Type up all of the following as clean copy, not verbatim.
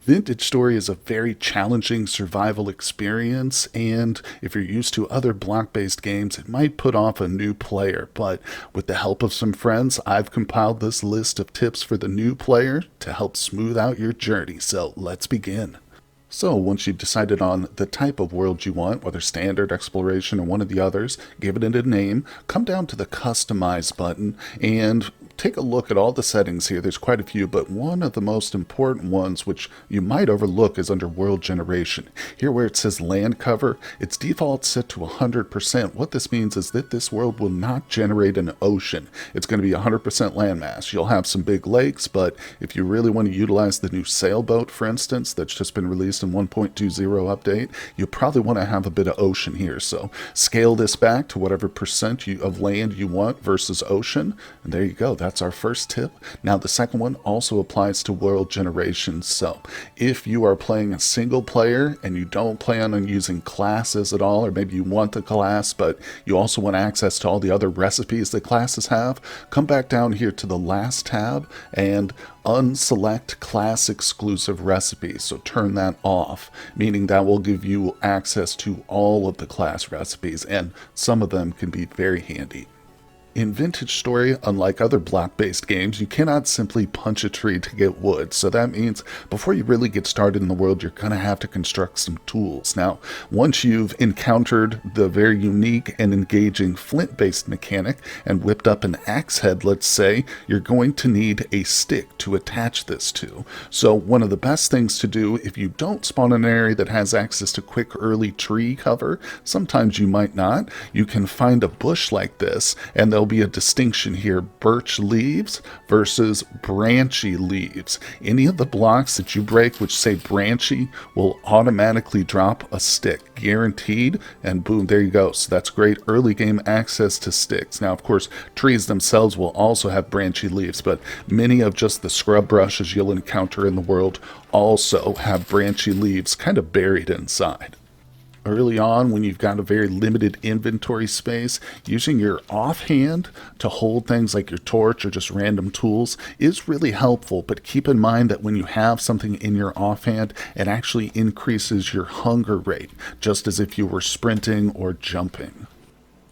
Vintage Story is a very challenging survival experience, and if you're used to other block-based games, it might put off a new player. But with the help of some friends, I've compiled this list of tips for the new player to help smooth out your journey. So let's begin. So once you've decided on the type of world you want, whether standard, exploration, or one of the others, give it a name, come down to the Customize button and take a look at all the settings here. There's quite a few, but one of the most important ones, which you might overlook, is under World Generation. Here where it says Landcover, its default set to 100%. What this means is that this world will not generate an ocean. It's going to be 100% landmass. You'll have some big lakes, but if you really want to utilize the new sailboat, for instance, that's just been released in 1.20 update, you probably want to have a bit of ocean here. So scale this back to whatever percent of land you want versus ocean. And there you go. That's our first tip. Now the second one also applies to world generations. So if you are playing a single player and you don't plan on using classes at all, or maybe you want the class, but you also want access to all the other recipes that classes have, come back down here to the last tab and unselect class exclusive recipes. So turn that off, meaning that will give you access to all of the class recipes, and some of them can be very handy. In Vintage Story, unlike other block-based games, you cannot simply punch a tree to get wood. So that means before you really get started in the world, you're going to have to construct some tools. Now, once you've encountered the very unique and engaging flint-based mechanic and whipped up an axe head, let's say, you're going to need a stick to attach this to. So one of the best things to do if you don't spawn in an area that has access to quick early tree cover, sometimes you might not, you can find a bush like this, and there'll be a distinction here: birch leaves versus branchy leaves. Any of the blocks that you break which say branchy will automatically drop a stick, guaranteed, and boom, there you go. So that's great early game access to sticks. Now of course trees themselves will also have branchy leaves, but many of just the scrub brushes you'll encounter in the world also have branchy leaves kind of buried inside. Early on, when you've got a very limited inventory space, using your offhand to hold things like your torch or just random tools is really helpful, but keep in mind that when you have something in your offhand, it actually increases your hunger rate, just as if you were sprinting or jumping.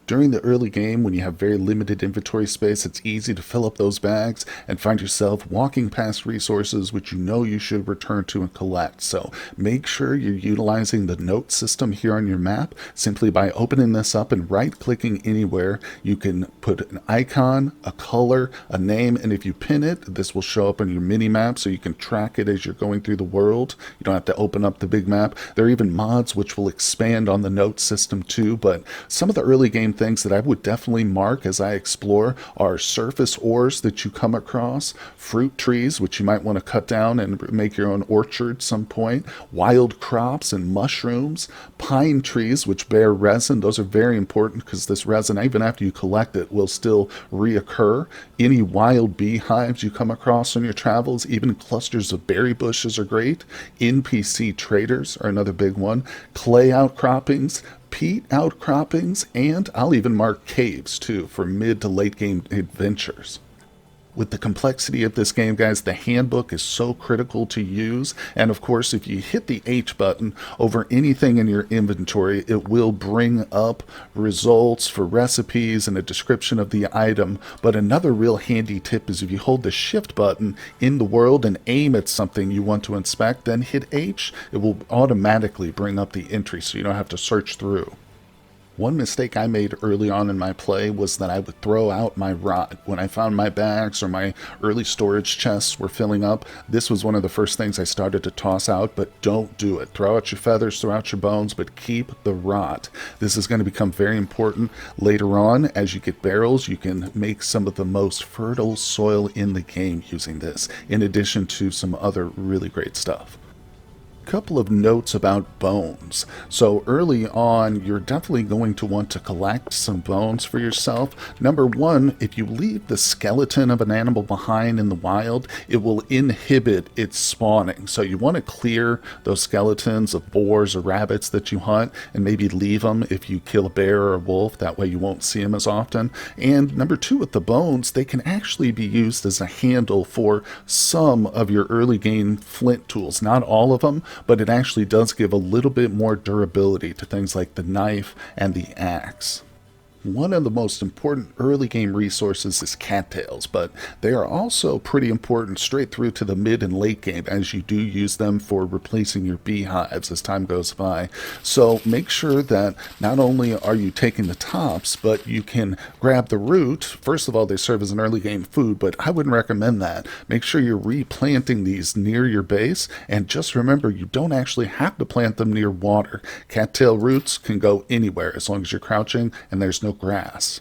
During the early game, when you have very limited inventory space, it's easy to fill up those bags and find yourself walking past resources which you know you should return to and collect. So make sure you're utilizing the note system here on your map. Simply by opening this up and right-clicking anywhere, you can put an icon, a color, a name, and if you pin it, this will show up on your mini-map so you can track it as you're going through the world. You don't have to open up the big map. There are even mods which will expand on the note system too, but some of the early game things that I would definitely mark as I explore are surface ores that you come across, fruit trees which you might want to cut down and make your own orchard some point, wild crops and mushrooms, pine trees which bear resin. Those are very important because this resin, even after you collect it, will still reoccur. Any wild beehives you come across on your travels, even clusters of berry bushes are great. NPC traders are another big one. Clay outcroppings, peat outcroppings, and I'll even mark caves too for mid to late game adventures. With the complexity of this game, guys, the handbook is so critical to use, and of course if you hit the H button over anything in your inventory, it will bring up results for recipes and a description of the item. But another real handy tip is if you hold the shift button in the world and aim at something you want to inspect, then hit H, it will automatically bring up the entry so you don't have to search through. One mistake I made early on in my play was that I would throw out my rod. When I found my bags or my early storage chests were filling up, this was one of the first things I started to toss out, but don't do it. Throw out your feathers, throw out your bones, but keep the rod. This is going to become very important later on. As you get barrels, you can make some of the most fertile soil in the game using this, in addition to some other really great stuff. couple of notes about bones. So early on, you're definitely going to want to collect some bones for yourself. Number one, if you leave the skeleton of an animal behind in the wild, it will inhibit its spawning. So you want to clear those skeletons of boars or rabbits that you hunt and maybe leave them if you kill a bear or a wolf. That way you won't see them as often. And number two, with the bones, they can actually be used as a handle for some of your early game flint tools. Not all of them, but it actually does give a little bit more durability to things like the knife and the axe. One of the most important early game resources is cattails, but they are also pretty important straight through to the mid and late game, as you do use them for replacing your beehives as time goes by. So make sure that not only are you taking the tops, but you can grab the root. First of all, they serve as an early game food, but I wouldn't recommend that. Make sure you're replanting these near your base, and just remember you don't actually have to plant them near water. Cattail roots can go anywhere as long as you're crouching and there's no grass.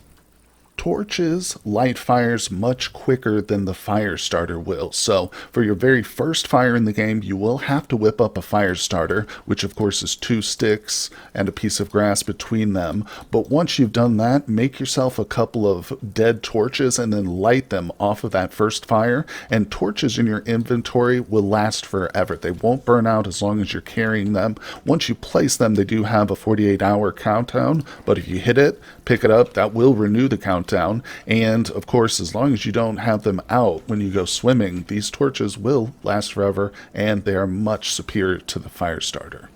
Torches light fires much quicker than the fire starter will. So for your very first fire in the game, you will have to whip up a fire starter, which of course is 2 sticks and a piece of grass between them. But once you've done that, make yourself a couple of dead torches and then light them off of that first fire. And torches in your inventory will last forever. They won't burn out as long as you're carrying them. Once you place them, they do have a 48-hour countdown, but if you hit it, pick it up, that will renew the countdown. And of course, as long as you don't have them out when you go swimming, these torches will last forever, and they are much superior to the fire starter.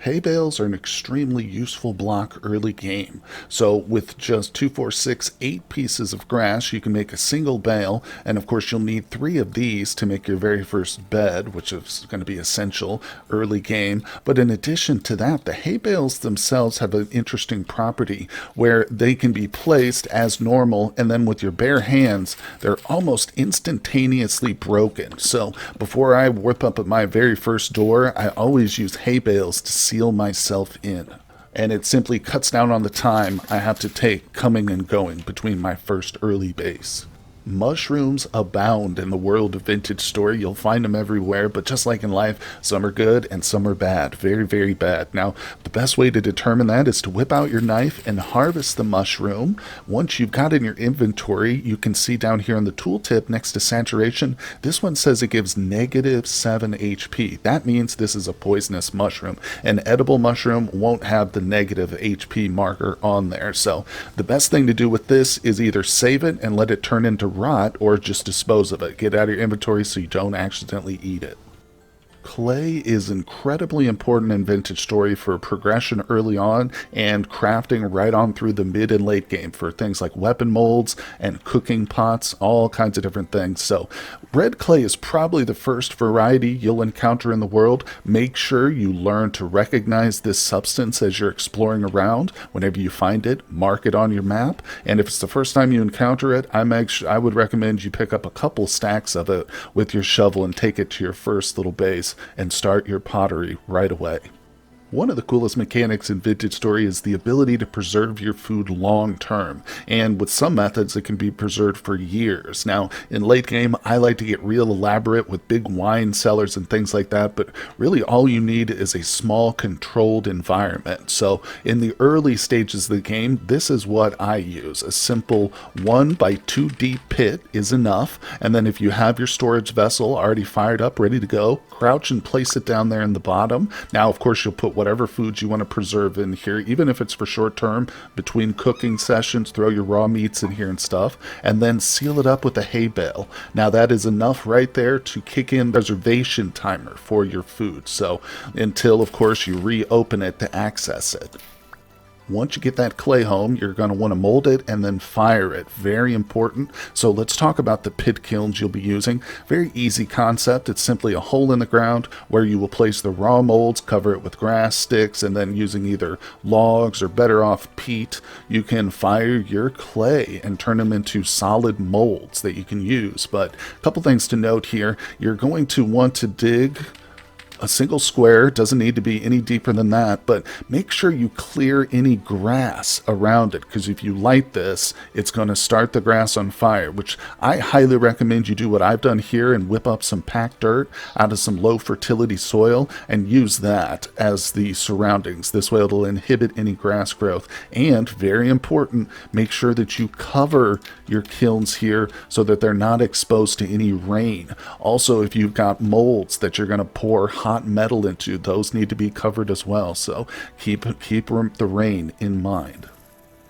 Hay bales are an extremely useful block early game. So with just 2, 4, 6, 8 pieces of grass, you can make a single bale, and of course you'll need 3 of these to make your very first bed, which is going to be essential early game. But in addition to that, the hay bales themselves have an interesting property where they can be placed as normal, and then with your bare hands, they're almost instantaneously broken. So before I whip up at my very first door, I always use hay bales to seal myself in, and it simply cuts down on the time I have to take coming and going between my first early base. Mushrooms abound in the world of vintage story. You'll find them everywhere, but just like in life, some are good and some are bad. Very, very bad. Now, the best way to determine that is to whip out your knife and harvest the mushroom. Once you've got it in your inventory, you can see down here on the tooltip next to saturation, this one says it gives -7 HP. That means this is a poisonous mushroom. An edible mushroom won't have the negative HP marker on there. So the best thing to do with this is either save it and let it turn into rot, or just dispose of it. Get it out of your inventory so you don't accidentally eat it. Clay is incredibly important in vintage story for progression early on and crafting right on through the mid and late game for things like weapon molds and cooking pots, all kinds of different things. So red clay is probably the first variety you'll encounter in the world. Make sure you learn to recognize this substance as you're exploring around. Whenever you find it, mark it on your map. And if it's the first time you encounter it, I would recommend you pick up a couple stacks of it with your shovel and take it to your first little base and start your pottery right away. One of the coolest mechanics in vintage story is the ability to preserve your food long term, and with some methods it can be preserved for years. Now in late game I like to get real elaborate with big wine cellars and things like that, but really all you need is a small controlled environment. So in the early stages of the game, this is what I use. A simple 1 by 2 deep pit is enough, and then if you have your storage vessel already fired up ready to go, crouch and place it down there in the bottom. Now of course you'll put whatever foods you want to preserve in here, even if it's for short term, between cooking sessions, throw your raw meats in here and stuff, and then seal it up with a hay bale. Now that is enough right there to kick in preservation timer for your food. So until of course you reopen it to access it. Once you get that clay home, you're going to want to mold it and then fire it. Very important. So let's talk about the pit kilns you'll be using. Very easy concept. It's simply a hole in the ground where you will place the raw molds, cover it with grass, sticks, and then using either logs or better off peat, you can fire your clay and turn them into solid molds that you can use. But a couple things to note here. You're going to want to dig A single square, doesn't need to be any deeper than that, but make sure you clear any grass around it, because if you light this, it's going to start the grass on fire, which I highly recommend you do what I've done here and whip up some packed dirt out of some low fertility soil and use that as the surroundings. This way it'll inhibit any grass growth. And very important, make sure that you cover your kilns here so that they're not exposed to any rain. Also, if you've got molds that you're going to pour hot metal into, those need to be covered as well. So keep the rain in mind.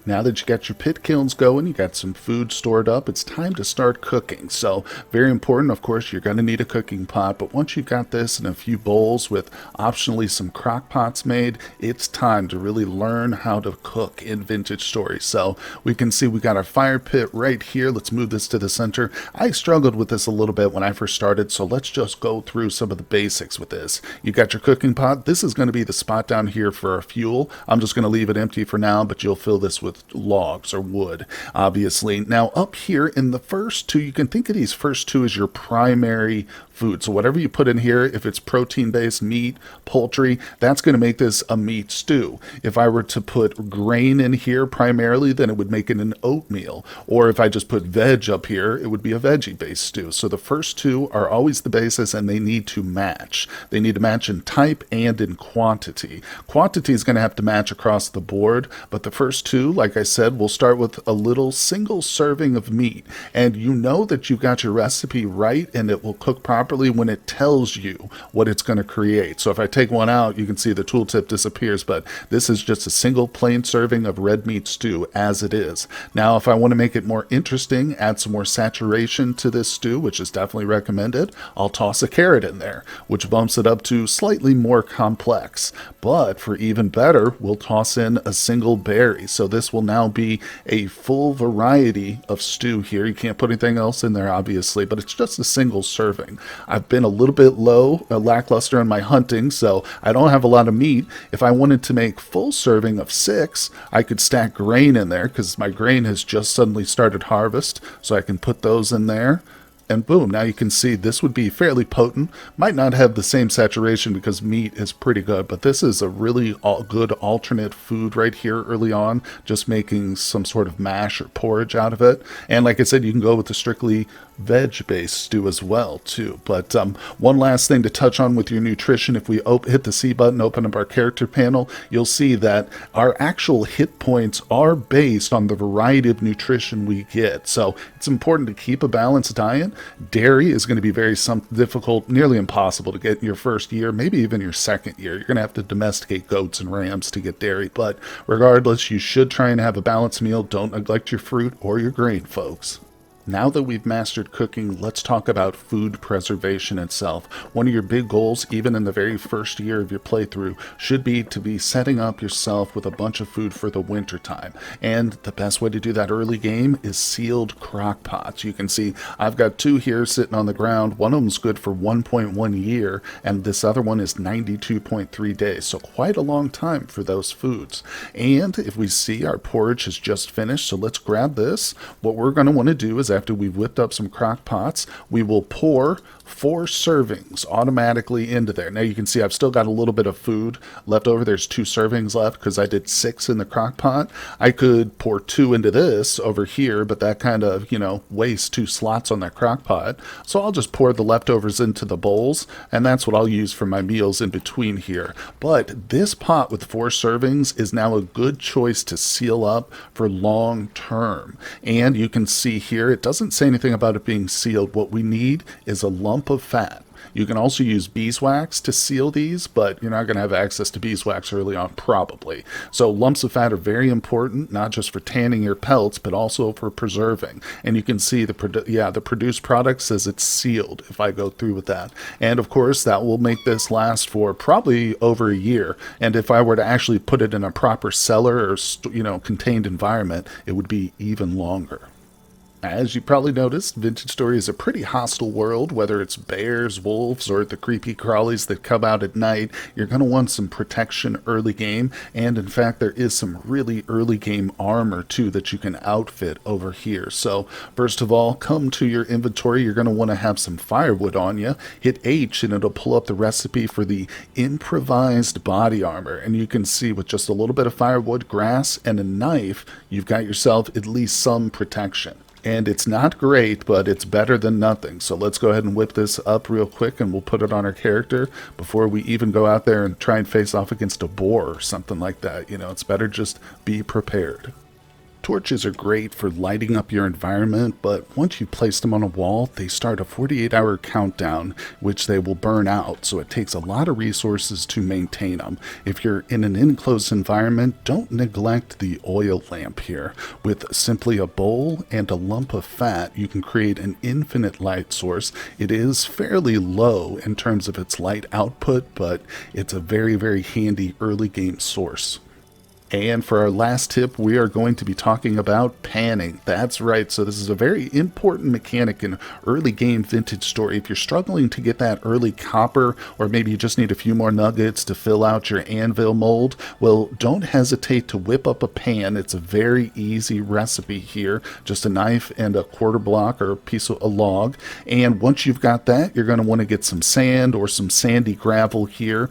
Now that you got your pit kilns going, you got some food stored up, it's time to start cooking. So very important, of course, you're going to need a cooking pot, but once you've got this in a few bowls with optionally some crock pots made, it's time to really learn how to cook in Vintage Stories. So we can see we got our fire pit right here. Let's move this to the center. I struggled with this a little bit when I first started, so let's just go through some of the basics with this. You got your cooking pot. This is going to be the spot down here for our fuel. I'm just going to leave it empty for now, but you'll fill this with logs or wood, obviously. Now up here in the first two, you can think of these first two as your primary food. So whatever you put in here, if it's protein-based meat, poultry, that's going to make this a meat stew. If I were to put grain in here primarily, then it would make it an oatmeal. Or if I just put veg up here, it would be a veggie-based stew. So the first two are always the basis, and they need to match. They need to match in type and in quantity. Quantity is going to have to match across the board, but the first two, like I said, we'll start with a little single serving of meat. And you know that you've got your recipe right, and it will cook properly when it tells you what it's going to create. So if I take one out, you can see the tooltip disappears, but this is just a single plain serving of red meat stew as it is. Now, if I want to make it more interesting, add some more saturation to this stew, which is definitely recommended, I'll toss a carrot in there, which bumps it up to slightly more complex. But for even better, we'll toss in a single berry. So this will now be a full variety of stew here. You can't put anything else in there, obviously, but it's just a single serving. I've been a little bit lackluster in my hunting, so I don't have a lot of meat. If I wanted to make full serving of 6, I could stack grain in there because my grain has just suddenly started harvest, so I can put those in there. And boom, now you can see this would be fairly potent. Might not have the same saturation because meat is pretty good, but this is a really good alternate food right here early on, just making some sort of mash or porridge out of it. And like I said, you can go with the strictly veg-based stew as well too. But one last thing to touch on with your nutrition, if we hit the C button, open up our character panel, you'll see that our actual hit points are based on the variety of nutrition we get. So it's important to keep a balanced diet. Dairy is going to be very difficult, nearly impossible to get in your first year, maybe even your second year. You're going to have to domesticate goats and rams to get dairy, but regardless, you should try and have a balanced meal. Don't neglect your fruit or your grain, folks. Now that we've mastered cooking, let's talk about food preservation itself. One of your big goals, even in the very first year of your playthrough, should be to be setting up yourself with a bunch of food for the winter time. And the best way to do that early game is sealed crock pots. You can see I've got 2 here sitting on the ground. One of them's good for 1.1 year, and this other one is 92.3 days. So quite a long time for those foods. And if we see our porridge has just finished, so let's grab this. What we're going to want to do is after we've whipped up some crock pots, we will pour 4 servings automatically into there. Now you can see I've still got a little bit of food left over. There's 2 servings left because I did 6 in the crock pot. I could pour 2 into this over here, but that kind of, wastes 2 slots on that crock pot. So I'll just pour the leftovers into the bowls, and that's what I'll use for my meals in between here. But this pot with 4 servings is now a good choice to seal up for long term. And you can see here, it doesn't say anything about it being sealed. What we need is a lump of fat. You can also use beeswax to seal these, but you're not going to have access to beeswax early on, probably. So lumps of fat are very important, not just for tanning your pelts, but also for preserving. And you can see the produced product says it's sealed if I go through with that. And of course, that will make this last for probably over a year. And if I were to actually put it in a proper cellar or contained environment, it would be even longer. As you probably noticed, Vintage Story is a pretty hostile world, whether it's bears, wolves, or the creepy crawlies that come out at night. You're going to want some protection early game, and in fact, there is some really early game armor too that you can outfit over here. So, first of all, come to your inventory. You're going to want to have some firewood on you. Hit H, and it'll pull up the recipe for the improvised body armor. And you can see with just a little bit of firewood, grass, and a knife, you've got yourself at least some protection. And it's not great, but it's better than nothing. So let's go ahead and whip this up real quick, and we'll put it on our character before we even go out there and try and face off against a boar or something like that. You know, it's better just be prepared. Torches are great for lighting up your environment, but once you place them on a wall, they start a 48-hour countdown, which they will burn out, so it takes a lot of resources to maintain them. If you're in an enclosed environment, don't neglect the oil lamp here. With simply a bowl and a lump of fat, you can create an infinite light source. It is fairly low in terms of its light output, but it's a very, very handy early game source. And for our last tip, we are going to be talking about panning. That's right. So this is a very important mechanic in early game Vintage Story. If you're struggling to get that early copper, or maybe you just need a few more nuggets to fill out your anvil mold, well, don't hesitate to whip up a pan. It's a very easy recipe here. Just a knife and a quarter block or a piece of a log. And once you've got that, you're going to want to get some sand or some sandy gravel here.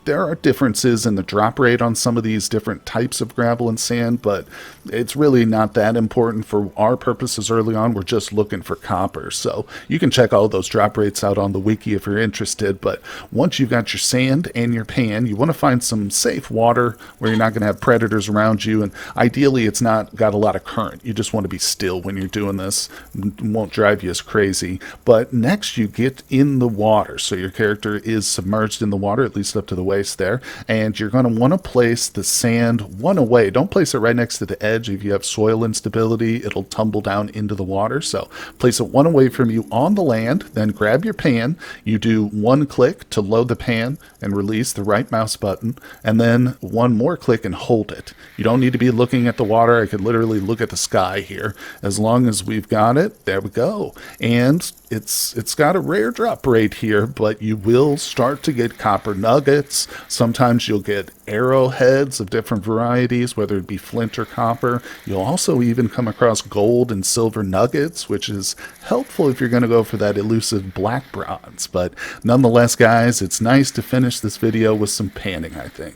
There are differences in the drop rate on some of these different types of gravel and sand, but it's really not that important for our purposes early on. We're just looking for copper. So you can check all those drop rates out on the wiki if you're interested. But once you've got your sand and your pan, you want to find some safe water where you're not going to have predators around you. And ideally, it's not got a lot of current. You just want to be still when you're doing this. It won't drive you as crazy. But next, you get in the water. So your character is submerged in the water, at least up to the waist there, and you're going to want to place the sand one away. Don't place it right next to the edge. If you have soil instability, it'll tumble down into the water. So place it one away from you on the land, then grab your pan. You do one click to load the pan and release the right mouse button, and then one more click and hold it. You don't need to be looking at the water. I could literally look at the sky here. As long as we've got it, there we go. And it's got a rare drop rate here, but you will start to get copper nuggets. Sometimes you'll get arrowheads of different varieties, whether it be flint or copper. You'll also even come across gold and silver nuggets, which is helpful if you're going to go for that elusive black bronze. But nonetheless, guys, it's nice to finish this video with some panning, I think.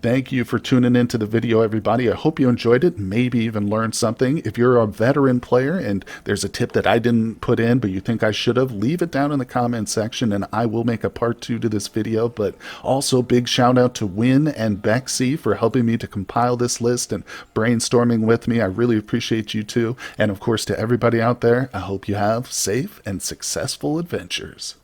Thank you for tuning into the video, everybody. I hope you enjoyed it, maybe even learned something. If you're a veteran player and there's a tip that I didn't put in but you think I should have, leave it down in the comment section and I will make a part 2 to this video. But also big shout out to Wen and Bexy for helping me to compile this list and brainstorming with me. I really appreciate you too. And of course to everybody out there, I hope you have safe and successful adventures.